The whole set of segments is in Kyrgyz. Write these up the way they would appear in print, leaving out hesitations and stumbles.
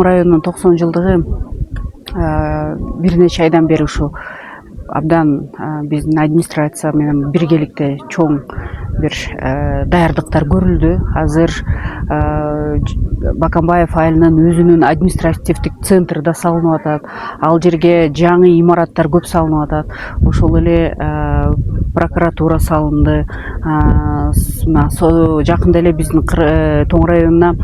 Районунун 90 жылдыгы бир нече айдан бери ушу абдан биздин администрация менен биргеликте чоң бир даярдыктар көрүлдү. Азыр Бакамбаев айылынын өзүнүн административдик центри да салынып атат. Ал жерге жаңы имараттар көп салынып атат. Ошол эле прокуратура салынды. Жакында эле биздин Тоң районуна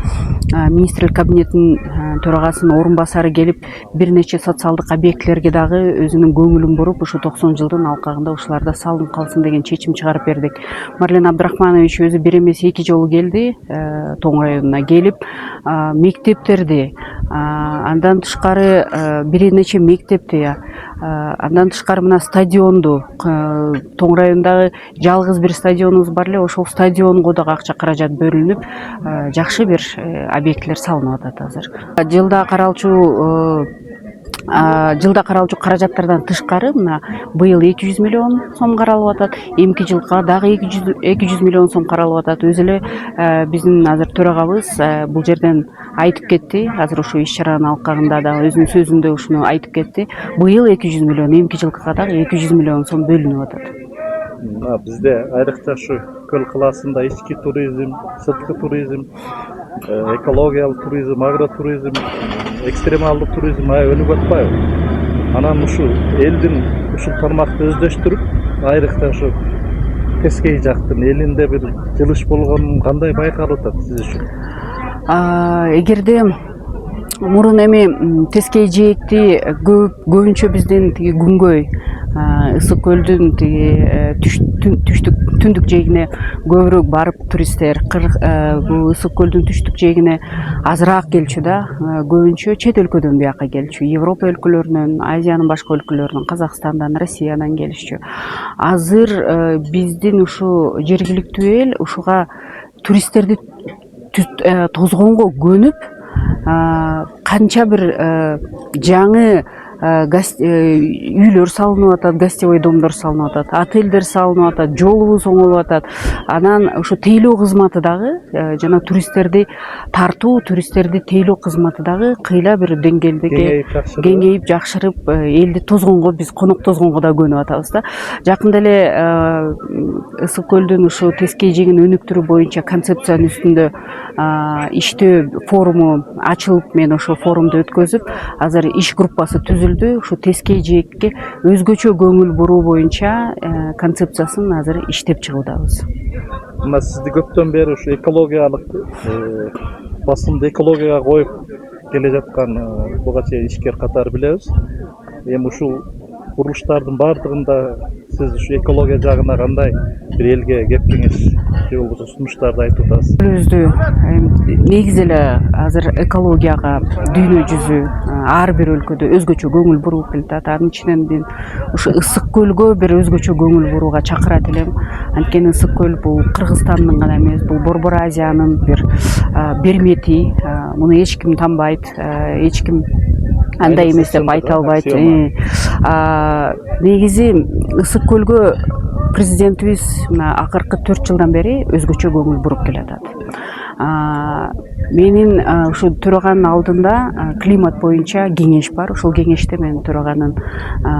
министрлик кабинетинин төрагасынын орун басары келип, бир нече социалдык объектилерге дагы өзүнүн көңүлүн буруп, ушу 90 жылдын алкагында ушуларда салынып калсын деген чечим чыгарып бердик. Марлен Абдрахманович өзү бир эмес эки жолу келди, Тоң районуна келип, мектептерди, андан тышкары бир нече мектепти, андан тышкары мына стадионду, Тоң районундагы жалгыз бир стадионубуз бар эле, ошол стадионго дагы акча каражат бөлүнүп, жакшы бир объектилер салынып атат азыр. Жылда каралчу каражаттардан тышкары мына быйыл 200 миллион сом каралып атат, эмки жылга дагы 200 миллион сом каралып атат. Өзү эле биздин азыр төрагабыз бул жерден айтып кетти, азыр ошо иш-чаранын алкагында да өзүнүн сөзүндө ушуну айтып кетти. Быйыл 200 миллион, эмки жылга дагы 200 миллион сом бөлүнүп атат. Бизде айрыкча ушу Көл калаасында ички туризм, сырткы туризм, экологиялык туризм, агротуризм, экстремалдык туризм өнүгүп атпайбы? Анан ушу элдин ушул тармакты өздөштүрүп, айрыкча ушу тескей жактын элинде бир жылыш болгонун кандай байкалып атат сиз үчүн? Эгерде мурун эми тескей жээкти көбүнчө биздин тиги күнгөй Ысык көлдүн түндүк жээгине көбүрөөк барып туристтер, бул Ысык көлдүн түштүк жээгине азыраак келчү да, көбүнчө чет өлкөдөн бияка келчү. Европа өлкөлөрүнөн, Азиянын башка өлкөлөрүнөн, Казакстандан, Россиядан келишчү. Азыр биздин ушу жергиликтүү эл ушуга туристтерди тозгонго көнүп, канча бир жаңы үйлөр салынып атат, гостевой домдор салынып атат, отелдер салынып атат, жолубуз оңолуп атат. Анан ошо тейлөө кызматы дагы, жана туристтерди тартуу, туристтерди тейлөө кызматы дагы кыйла бир деңгээлдеги кеңейип, жакшырып, элди тозгонго, биз конок тозгонго да көнүп атабыз да. Жакында эле Ысык көлдүн ушу тескей жээгин өнүктүрүү боюнча концепциянын үстүндө иштөө форуму ачылып, мен ошол форумду өткөзүп, азыр иш группасы түзүлдү. Ушу тескей жээкке өзгөчө көңүл буруу боюнча концепциясын азыр иштеп чыгуудабыз. Мына сизди көптөн бери ушу экологиялык басымды экологияга коюп келе жаткан буга чейин ишкер катары билебиз. Эми ушул курулуштардын баардыгында сиз ушу экология жагына кандай бир элге кеп кеңеш же болбосо сунуштарды айтып атасыз? Өзү негизи эле азыр экологияга дүйнө жүзү ар бир өлкөдө өзгөчө көңүл буруп келатат. Анын ичинен мен ушу Ысык көлгө бир өзгөчө көңүл бурууга чакырат элем. Анткени Ысык көл бул Кыргызстандын гана эмес, бул Борбор Азиянын бир бермети. Муну эч ким танбайт, эч ким андай эмес деп айта албайт. Негизи Ысык көлгө президентибиз мына акыркы 4 жылдан бери өзгөчө көңүл буруп келатат. Менин ушу төраганын алдында климат боюнча кеңеш бар. Ошол кеңеште мен төраганын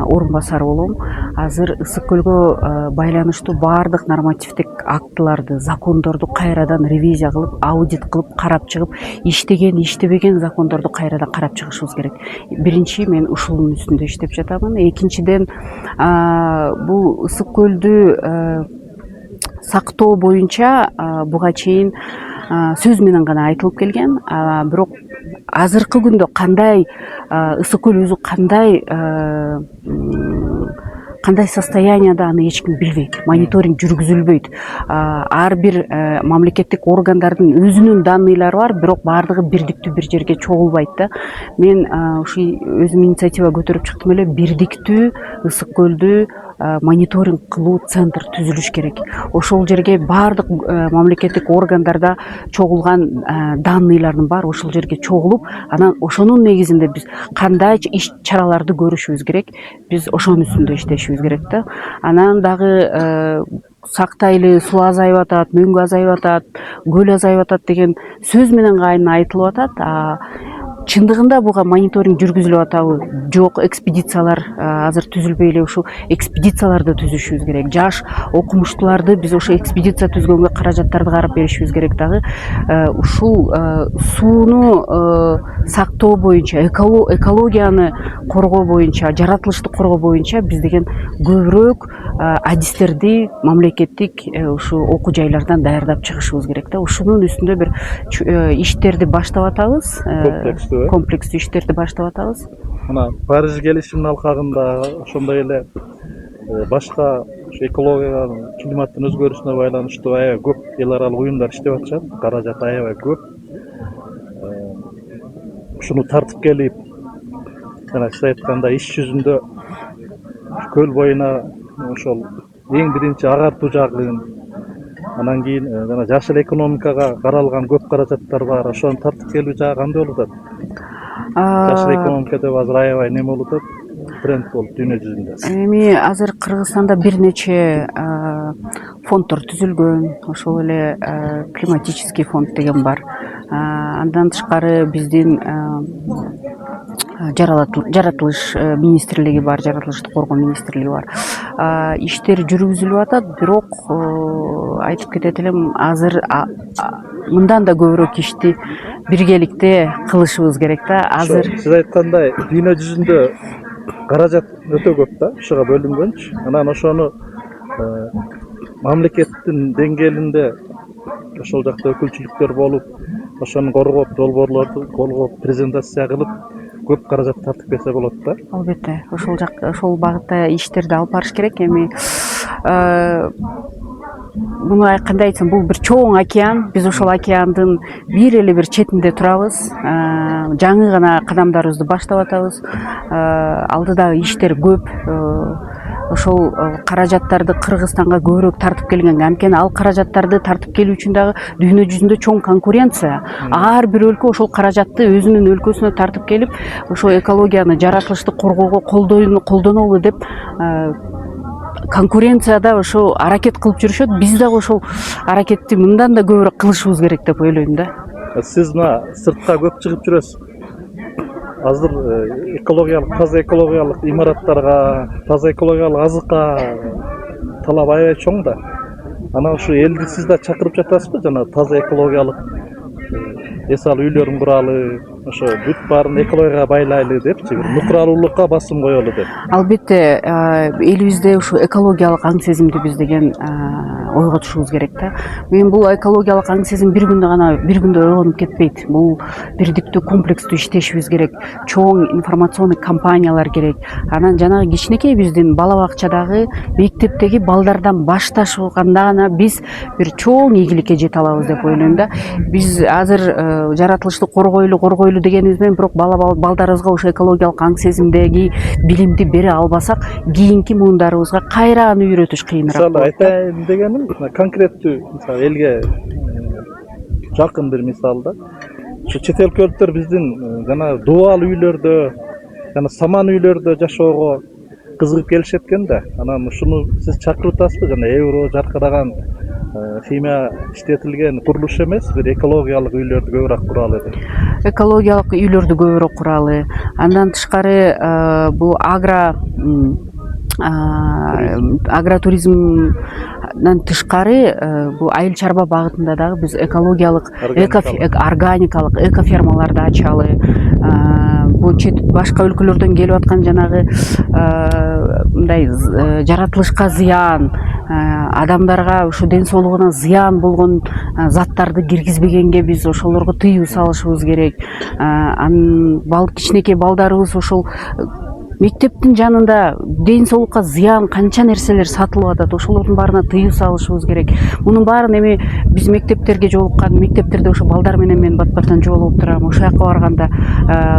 орун басары болом. Азыр Ысык көлгө байланыштуу баардык нормативдик актыларды, закондорду кайрадан ревизия кылып, аудит кылып, карап чыгып, иштеген, иштебеген закондорду кайрадан карап чыгышыбыз керек. Биринчи мен ушунун үстүндө иштеп жатамын. Экинчиден, бул Ысык көлдү сактоо боюнча буга чейин сөз менен гана айтылып келген, бирок азыркы күндө кандай Ысык көл өзү кандай состоянияда аны эч ким билбейт. Мониторинг жүргүзүлбөйт. Ар бир мамлекеттик органдардын өзүнүн данныйлары бар, бирок баардыгы бирдиктүү бир жерге чогулбайт да. Мен ушу өзүм инициатива көтөрүп чыктым эле, бирдиктүү Ысык көлдү мониторинг кылуу центр түзүлүш керек. Ошол жерге баардык мамлекеттик органдарда чогулган данныйлардын баары ошол жерге чогулуп, анан ошонун негизинде биз кандай иш чараларды көрүшүбүз керек, биз ошонун үстүндө иштешибиз керек да. Анан дагы сактайлы, суу азайып атат, мөңгү азайып атат, көл азайып атат деген сөз менен кайын айтылып атат. чындыгында буга мониторинг жүргүзүлүп атабы жок, экспедициялар азыр түзүлбөй эле, ушул экспедицияларды түзүшүбүз керек. Жаш окумуштууларды биз ошо экспедиция түзгөнгө каражаттарды карап беришибиз керек дагы. Ушул сууну сактоо боюнча, экологияны коргоо боюнча, жаратылышты коргоо боюнча биз деген көбүрөөк адистерди мамлекеттик ушу окуу жайлардан даярдап чыгышыбыз керек да. Ушунун үстүндө бир иштерди баштап атабыз. Комплекстүү иштерди баштап атабыз. Мына Париж келишиминин алкагында ошондой эле башка экология, климаттын өзгөрүшүнө байланыштуу аябай көп эл аралык уюмдар иштеп атышат. Каражат аябай көп. Ушуну тартып келип, жана сиз айткандай иш жүзүндө көл боюна ошол эң биринчи агартуу жагын, анан кийин жана жашыл экономикага каралган көп каражаттар бар. Ошону тартып келүү жагы кандай болуп атат? Жашыл экономика деп азыр аябай неме болуп атат, тренд болуп дүйнө жүзүндө. Эми азыр Кыргызстанда бир нече фонддор түзүлгөн, ошол эле климатический фонд деген бар. Андан тышкары биздин жаратылыш министрлиги бар, жаратылышты коргоо министрлиги бар. Иштер жүргүзүлүп атат, бирок айтып кетет элем, азыр мындан да көбүрөөк ишти биргеликте кылышыбыз керек да. Азыр сиз айткандай дүйнө жүзүндө каражат өтө көп да, ушуга бөлүнгөнчү. Анан ошону мамлекеттин деңгээлинде ошол жакта өкүлчүлүктөр болуп, ошону коргоп, долбоорлорду колгоп, презентация кылып, көп каражат тартып келсе болот да. Албетте, ошол багытта иштерди алып барыш керек. Эми муну кандай айтсам, бул бир чоң океан. Биз ошол океандын бир эле бир четинде турабыз. Жаңы гана кадамдарыбызды баштап атабыз. Алдыдагы иштер көп. Ошол каражаттарды Кыргызстанга көбүрөөк тартып келген. Анткени ал каражаттарды тартып келүү үчүн дагы дүйнө жүзүндө чоң конкуренция. Ар бир өлкө ошол каражатты өзүнүн өлкөсүнө тартып келип, ошо экологияны, жаратылышты коргоого колдонолу деп конкуренцияда ошо аракет кылып жүрүшөт. Биз дагы ошол аракетти мындан да көбүрөөк кылышыбыз керек деп ойлойм да. Сиз мына сыртка көп чыгып жүрөсүз. Азыр экологиялык, таза экологиялык имараттарга, таза экологиялык азыкка талап аябай чоң да. Анан ушу элди сиз да чакырып жатасызбы, жана таза экологиялык эс алуу үйлөрүн куралы, ошо бүт баарын экологияга байлайлы депчи, бир нукралуулукка басым коелу деп. Албетте, элибизде ушу экологиялык аң сезимди биз деген ойготушубуз керек да. Мен бул экологиялык аң сезим бир күндө ойгонуп кетпейт. Бул бирдиктүү комплекстүү иштешибиз керек. Чоң информационный кампаниялар керек. Анан жанагы кичинекей биздин бала бакчадагы, мектептеги балдардан башташканда гана биз бир чоң ийгиликке жете алабыз деп ойлойм да. Биз азыр жаратылышты коргойлу дегенибиз менен бирок балдарыбызга ошо экологиялык аң сезимдеги билимди бере албасак, кийинки муундарыбызга кайра аны үйрөтүш кыйыныраак болот. Мисалы айтайын дегеним, конкреттүү мисалы элге жакын бир мисал да. Ушу чет өлкөлүктөр биздин жана дубал үйлөрдө, жана саман үйлөрдө жашоого кызыгып келишет экен да. Анан ушуну сиз чакырып атасызбы, жана евро жаркыраган химия иштетилген курулуш эмес, бир экологиялык үйлөрдү көбүрөөк куралы деп. Экологиялык үйлөрдү көбүрөөк куралы. Андан тышкары бул агротуризмден тышкары бул айыл чарба багытында дагы биз экологиялык, органикалык экофермаларды ачалы. Бул башка өлкөлөрдөн келип аткан жанагы мындай жаратылышка зыян, адамдарга ушу ден соолугуна зыян болгон заттарды киргизбегенге биз ошолорго тыюу салышыбыз керек. Кичинекей балдарыбыз ошол мектептин жанында ден соолукка зыян канча нерселер сатылып атат, ошолордун баарына тыюу салышыбыз керек. Мунун баарын эми биз мектептерге жолуккан, мектептерде ошо балдар менен мен бат-баттан жолугуп турам. Ошол жака барганда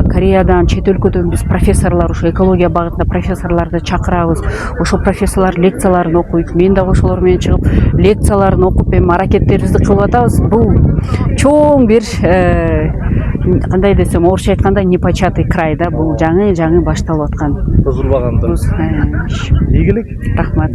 Кореядан, чет өлкөдөн биз профессорлор, ошо экология багытында профессорлорду чакырабыз. Ошо профессорлор лекцияларын окуйт. Мен дагы ошолор менен чыгып лекцияларын окуп, эми аракеттерибизди кылып атабыз. Бул чоң бир кандай десем, орусча айтканда непочатый край да. Бул жаңы башталып аткан. Бузулбаганда. Ийгилик. Рахмат.